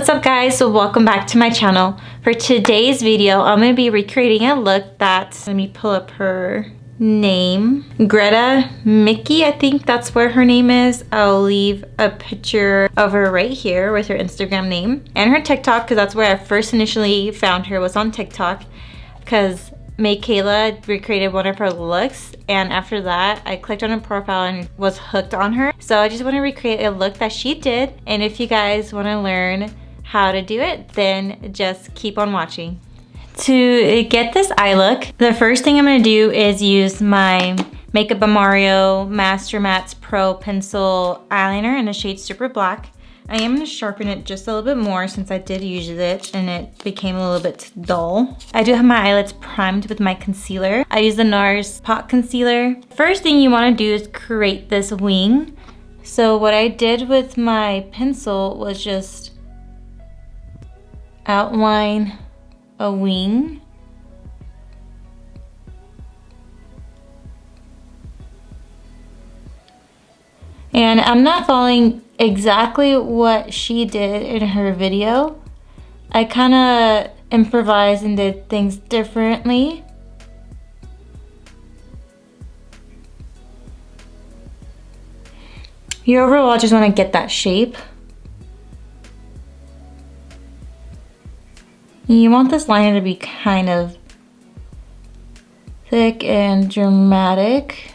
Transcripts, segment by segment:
What's up guys, so welcome back to my channel. For today's video, I'm going to be recreating a look that, let me pull up her name, Greta.Mikki, I think that's where her name is. I'll leave a picture of her right here with her Instagram name and her TikTok, because that's where I first initially found her, was on TikTok, because Kayla recreated one of her looks, and after that I clicked on her profile and was hooked on her. So I just want to recreate a look that she did, and if you guys want to learn how to do it, then just keep on watching. To get this eye look, the first thing I'm going to do is use my Makeup by Mario Master Mattes Pro Pencil Eyeliner in the shade Super Black. I am going to sharpen it just a little bit more since I did use it and it became a little bit dull. I do have my eyelids primed with my concealer. I use the Nars Pot Concealer. First thing you want to do is create this wing. So what I did with my pencil was just outline a wing. And I'm not following exactly what she did in her video. I kind of improvised and did things differently. You overall just want to get that shape. You want this liner to be kind of thick and dramatic.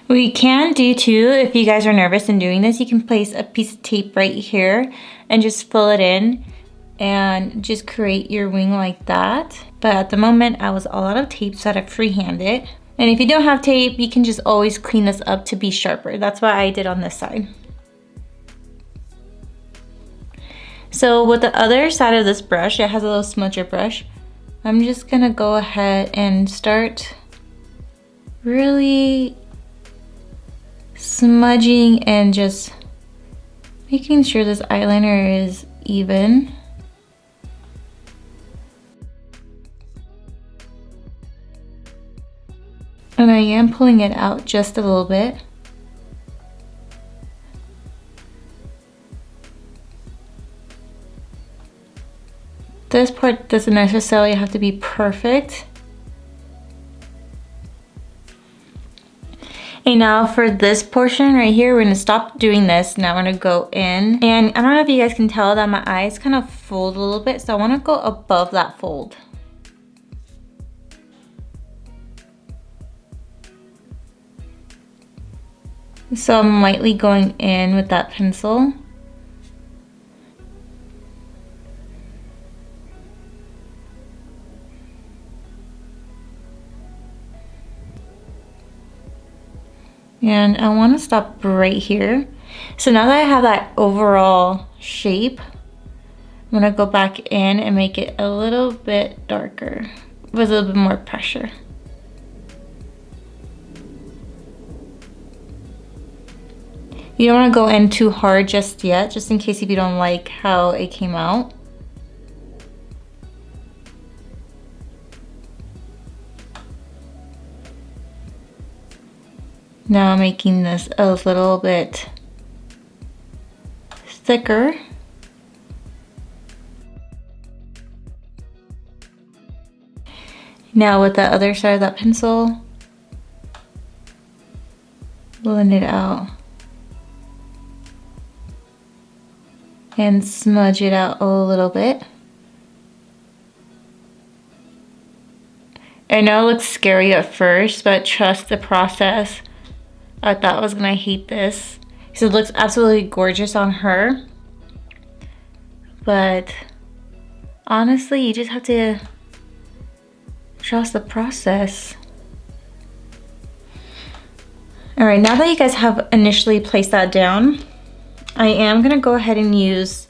What you can do too, if you guys are nervous in doing this, you can place a piece of tape right here and just fill it in and just create your wing like that. But at the moment I was all out of tape, so I had to freehand it. And if you don't have tape, you can just always clean this up to be sharper. That's what I did on this side. So with the other side of this brush, it has a little smudger brush, I'm just gonna go ahead and start really smudging and just making sure this eyeliner is even. And I am pulling it out just a little bit. This part doesn't necessarily have to be perfect. And now for this portion right here, we're gonna stop doing this. Now we're gonna go in. And I don't know if you guys can tell that my eyes kind of fold a little bit, so I wanna go above that fold. So I'm lightly going in with that pencil. And I want to stop right here. So now that I have that overall shape, I'm going to go back in and make it a little bit darker with a little bit more pressure. You don't want to go in too hard just yet, just in case if you don't like how it came out. Now I'm making this a little bit thicker. Now with the other side of that pencil, blend it out and smudge it out a little bit. I know it looks scary at first, but trust the process. I thought I was gonna hate this because it looks absolutely gorgeous on her. But honestly, you just have to trust the process. All right, now that you guys have initially placed that down, I am gonna go ahead and use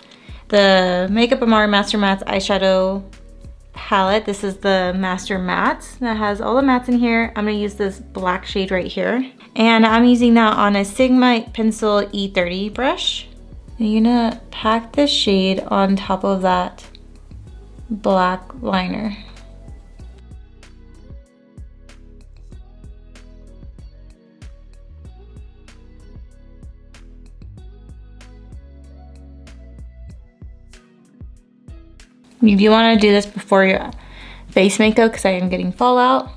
the Makeup by Mario Master Mattes eyeshadow palette. This is the Master Mattes that has all the mattes in here. I'm gonna use this black shade right here. And I'm using that on a Sigma Pencil E30 brush. you're gonna pack this shade on top of that black liner. If you want to do this before your face makeup, because I am getting fallout.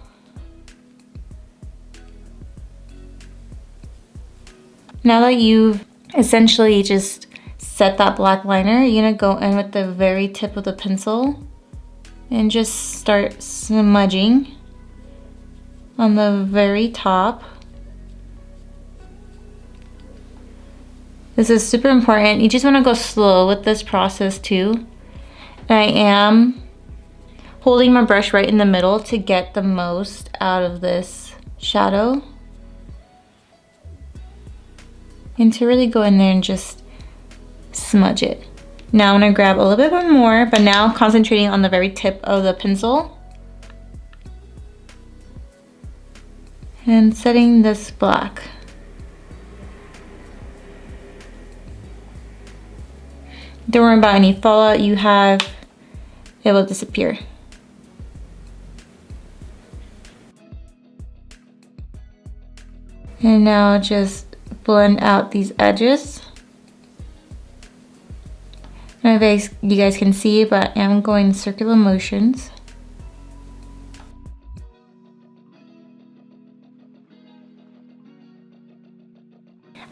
Now that you've essentially just set that black liner, you're gonna go in with the very tip of the pencil and just start smudging on the very top. This is super important. You just want to go slow with this process too. And I am holding my brush right in the middle to get the most out of this shadow. And to really go in there and just smudge it. Now I'm gonna grab a little bit more, but now concentrating on the very tip of the pencil. And setting this black. Don't worry about any fallout you have, it will disappear. And now just blend out these edges. I don't know if you guys can see, but I am going circular motions.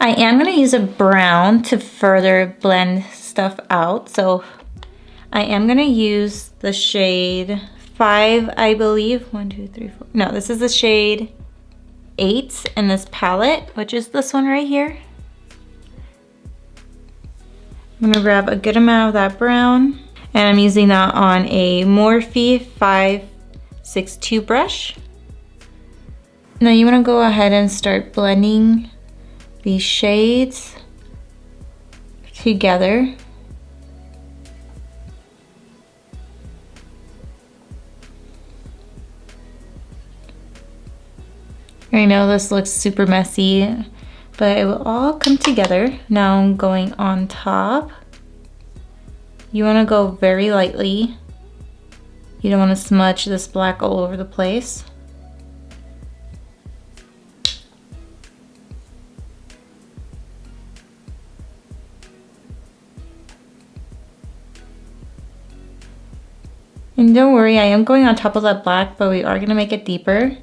I am going to use a brown to further blend stuff out. So I am going to use the shade 5, I believe. 1, 2, 3, 4. No, this is the shade 8 in this palette, which is this one right here. I'm gonna grab a good amount of that brown, and I'm using that on a Morphe 562 brush. Now you wanna go ahead and start blending these shades together. I know this looks super messy, but it will all come together. Now I'm going on top. You want to go very lightly. You don't want to smudge this black all over the place. And don't worry, I am going on top of that black, but we are going to make it deeper.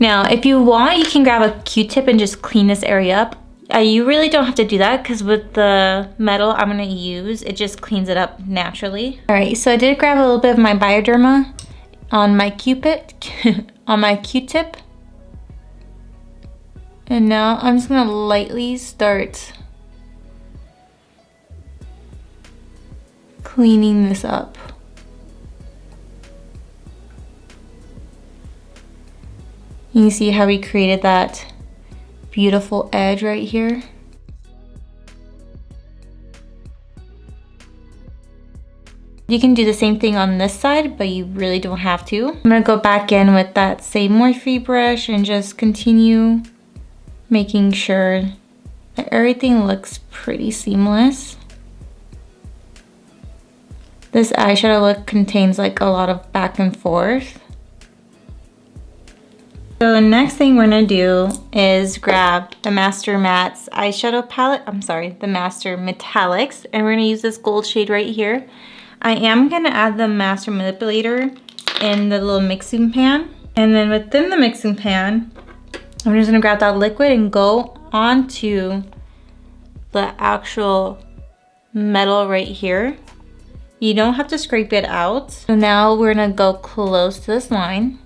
Now, if you want, you can grab a Q-tip and just clean this area up. You really don't have to do that because with the metal I'm gonna use, it just cleans it up naturally. All right, so I did grab a little bit of my Bioderma on my Q-tip, and now I'm just gonna lightly start cleaning this up. You can see how we created that beautiful edge right here. You can do the same thing on this side, but you really don't have to. I'm gonna go back in with that same Morphe brush and just continue making sure that everything looks pretty seamless. This eyeshadow look contains like a lot of back and forth. So the next thing we're gonna do is grab the Master Matte's eyeshadow palette, the Master Metallics, and we're gonna use this gold shade right here. I am gonna add the Master Manipulator in the little mixing pan. And then within the mixing pan, I'm just gonna grab that liquid and go onto the actual metal right here. You don't have to scrape it out. So now we're gonna go close to this line.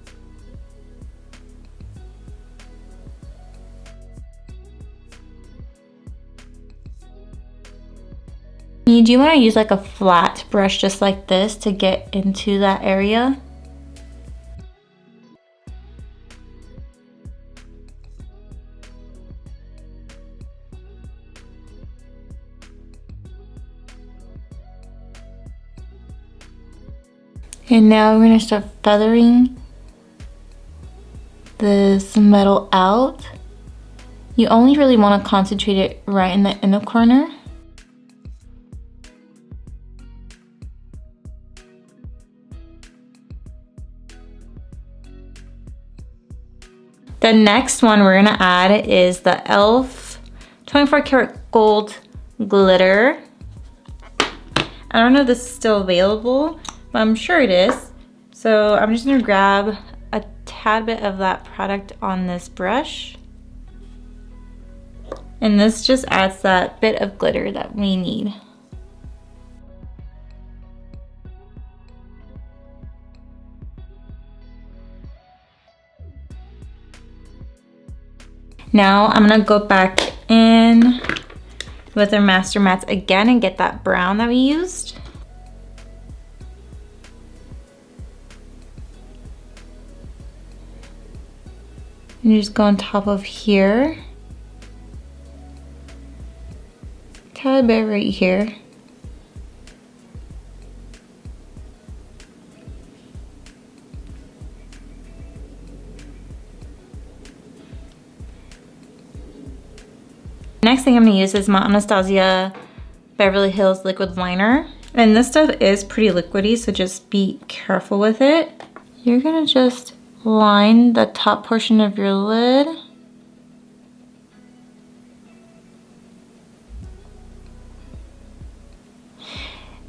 You do want to use like a flat brush just like this to get into that area. And now we're going to start feathering this metal out. You only really want to concentrate it right in the inner corner. The next one we're gonna add is the e.l.f. 24 karat gold glitter. I don't know if this is still available, but I'm sure it is. So I'm just gonna grab a tad bit of that product on this brush. And this just adds that bit of glitter that we need. Now I'm gonna go back in with our master mats again and get that brown that we used. And you just go on top of here. Tad bit right here. Next thing I'm gonna use is my Anastasia Beverly Hills liquid liner. And this stuff is pretty liquidy, so just be careful with it. You're gonna just line the top portion of your lid.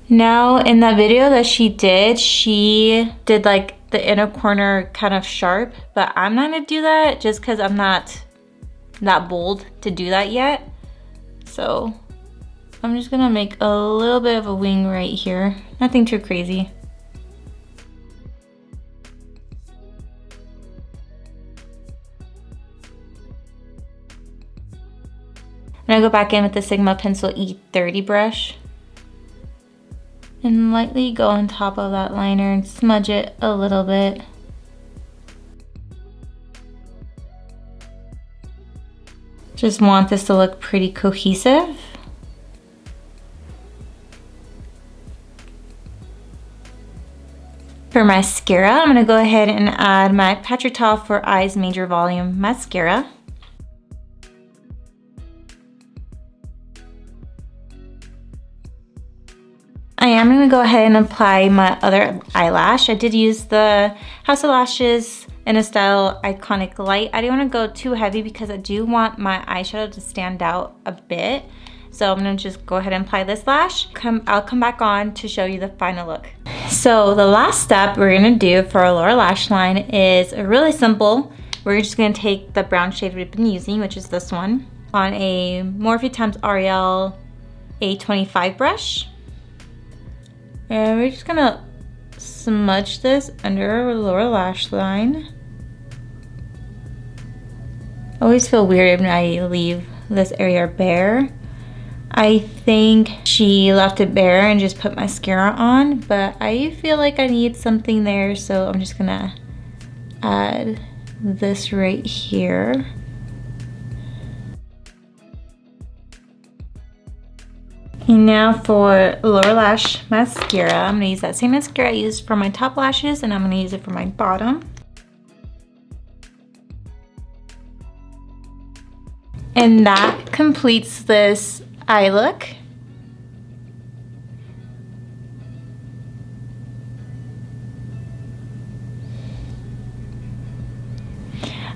Now in that video that she did like the inner corner kind of sharp, but I'm not gonna do that just because I'm not that bold to do that yet. So I'm just gonna make a little bit of a wing right here. Nothing too crazy. I'm gonna go back in with the Sigma Pencil E30 brush and lightly go on top of that liner and smudge it a little bit. Just want this to look pretty cohesive. For mascara, I'm gonna go ahead and add my Patick Ta Major Volume mascara. I am gonna go ahead and apply my other eyelash. I did use the House of Lashes in a style Iconic Light. I don't want to go too heavy because I do want my eyeshadow to stand out a bit. So I'm gonna just go ahead and apply this lash. I'll come back on to show you the final look. So the last step we're gonna do for our lower lash line is really simple. We're just gonna take the brown shade we've been using, which is this one, on a Morphe x Ariel A25 brush. And we're just gonna smudge this under our lower lash line. I always feel weird when I leave this area bare. I think she left it bare and just put mascara on, but I feel like I need something there, so I'm just gonna add this right here. And now for lower lash mascara, I'm gonna use that same mascara I used for my top lashes, and I'm gonna use it for my bottom. And that completes this eye look.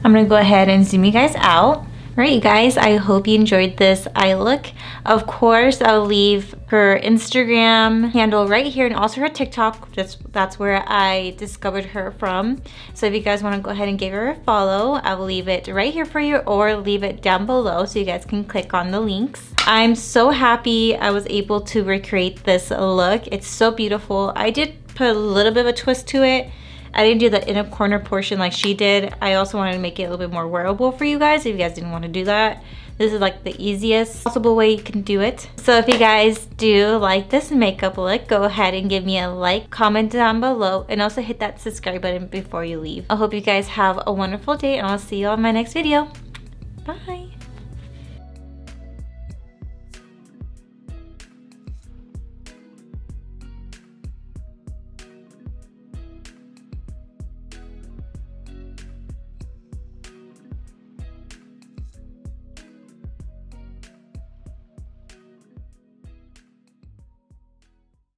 I'm gonna go ahead and zoom you guys out. Alright you guys, I hope you enjoyed this eye look. Of course, I'll leave her Instagram handle right here and also her TikTok. That's where I discovered her from. So if you guys want to go ahead and give her a follow, I will leave it right here for you or leave it down below so you guys can click on the links. I'm so happy I was able to recreate this look. It's so beautiful. I did put a little bit of a twist to it. I didn't do the inner corner portion like she did. I also wanted to make it a little bit more wearable for you guys if you guys didn't want to do that. This is like the easiest possible way you can do it. So if you guys do like this makeup look, go ahead and give me a like, comment down below, and also hit that subscribe button before you leave. I hope you guys have a wonderful day, and I'll see you on my next video. Bye.